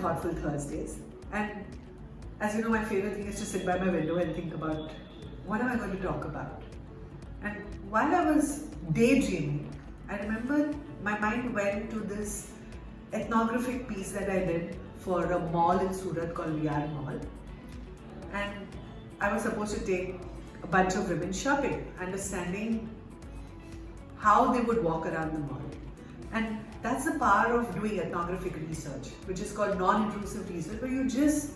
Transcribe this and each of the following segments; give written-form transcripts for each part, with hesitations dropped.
Thoughtful Thursdays, and as you know, my favorite thing is to sit by my window and think about what am I going to talk about. And while I was daydreaming, I remember my mind went to this ethnographic piece that I did for a mall in Surat called VR Mall, and I was supposed to take a bunch of women shopping, understanding how they would walk around the mall. And that's the power of doing ethnographic research, which is called non-intrusive research, where you just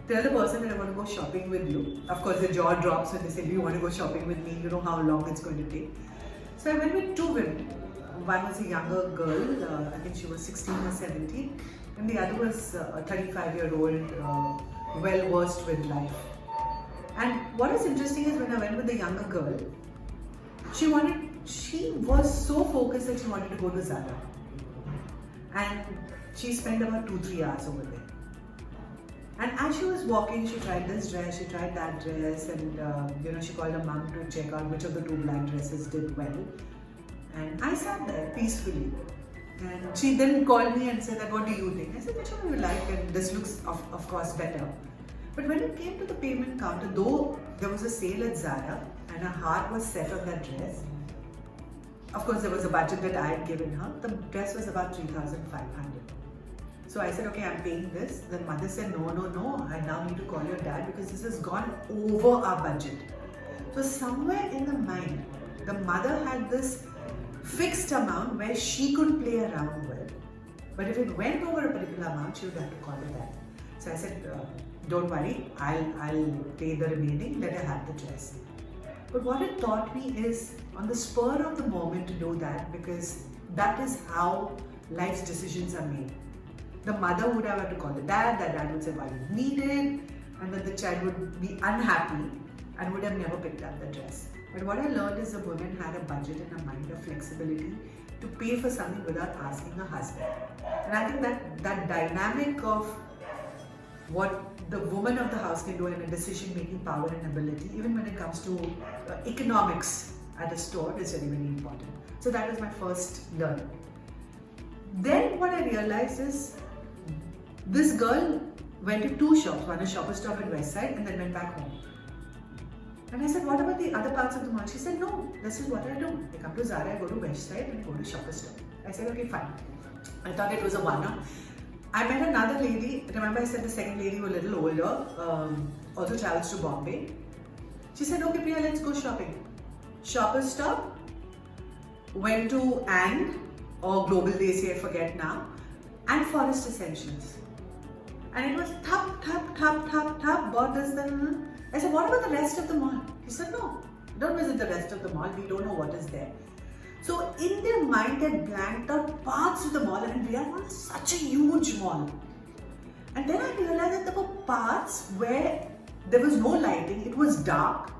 tell the person that I want to go shopping with you. Of course, the jaw drops when they say, do you want to go shopping with me? You know how long it's going to take. So I went with two women. One was a younger girl, I think she was 16 or 17, and the other was a 35-year-old, well-versed with life. And what is interesting is when I went with the younger girl, she was so focused that she wanted to go to Zara. And she spent about 2-3 hours over there. And as she was walking, she tried this dress, she tried that dress, and she called her mom to check out which of the two black dresses did well. And I sat there peacefully. And she then called me and said that, what do you think? I said, whichever you like, and this looks of course better. But when it came to the payment counter, though there was a sale at Zara and her heart was set on that dress, of course there was a budget that I had given her, the dress was about 3,500. So I said, okay, I'm paying this. Then mother said, no, I now need to call your dad because this has gone over our budget. So somewhere in the mind, the mother had this fixed amount where she could play around with. But if it went over a particular amount, she would have to call her dad. So I said, don't worry, I'll pay the remaining, let her have the dress. But what it taught me is on the spur of the moment to do that, because that is how life's decisions are made. The mother would have had to call the dad would say why you need it, and then the child would be unhappy and would have never picked up the dress. But what I learned is the woman had a budget and a mind of flexibility to pay for something without asking her husband. And I think that dynamic of what the woman of the house can do in a decision-making power and ability, even when it comes to economics at a store, is very, very important. So that was my first learning. Then what I realized is this girl went to two shops, one a Shoppers Stop in West Side and then went back home. And I said, what about the other parts of the mall? She said, no, this is what I do. I come to Zara, I go to West Side and I go to Shoppers Stop. I said, okay, fine. I thought it was a one-off. I met another lady, remember I said the second lady was a little older, also travels to Bombay. She said, okay Priya, let's go shopping. Shoppers Stop, went to or Global They Say, I forget now, and Forest Essentials. And it was thap, bought this, then. I said, what about the rest of the mall? He said, no, don't visit the rest of the mall, we don't know what is there. So in their mind, they blanked out parts of the mall, and VR Mall is such a huge mall. And then I realized that there were parts where there was no lighting, it was dark,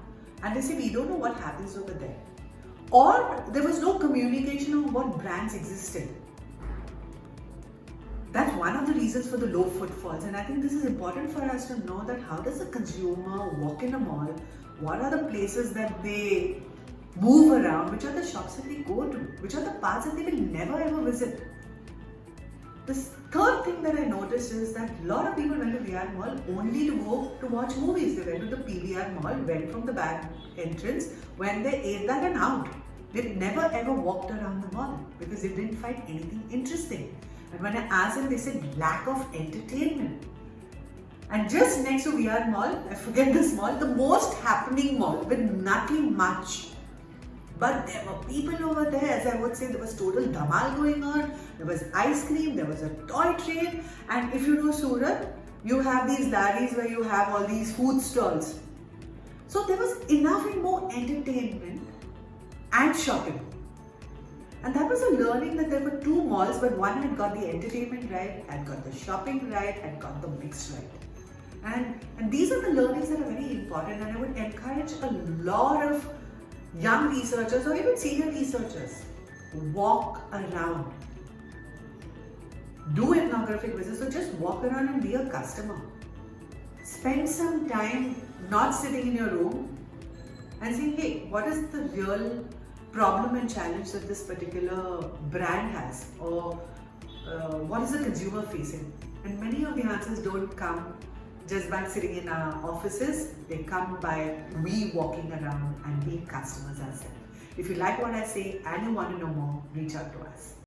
and they said, we don't know what happens over there. Or there was no communication on what brands existed. That's one of the reasons for the low footfalls, and I think this is important for us to know that how does a consumer walk in a mall, what are the places that they move around, which are the shops that they go to, which are the parts that they will never ever visit. The third thing that I noticed is that a lot of people went to VR Mall only to go to watch movies. They went to the PVR Mall, went from the back entrance, when they ate that and out. They never ever walked around the mall because they didn't find anything interesting. And when I asked them, they said lack of entertainment. And just next to VR Mall, I forget this mall, the most happening mall with nothing much. But there were people over there, as I would say, there was total dhamal going on. There was ice cream, there was a toy train. And if you know Surat, you have these laris where you have all these food stalls. So there was enough and more entertainment and shopping. And that was a learning that there were two malls, but one had got the entertainment right, had got the shopping right, had got the mix right. And these are the learnings that are very important, and I would encourage a lot of young researchers or even senior researchers, walk around. Do ethnographic visits, so just walk around and be a customer. Spend some time not sitting in your room and saying, hey, what is the real problem and challenge that this particular brand has, or what is the consumer facing? And many of the answers don't come just by sitting in our offices. They come by we walking around and being customers ourselves. If you like what I say and you want to know more, reach out to us.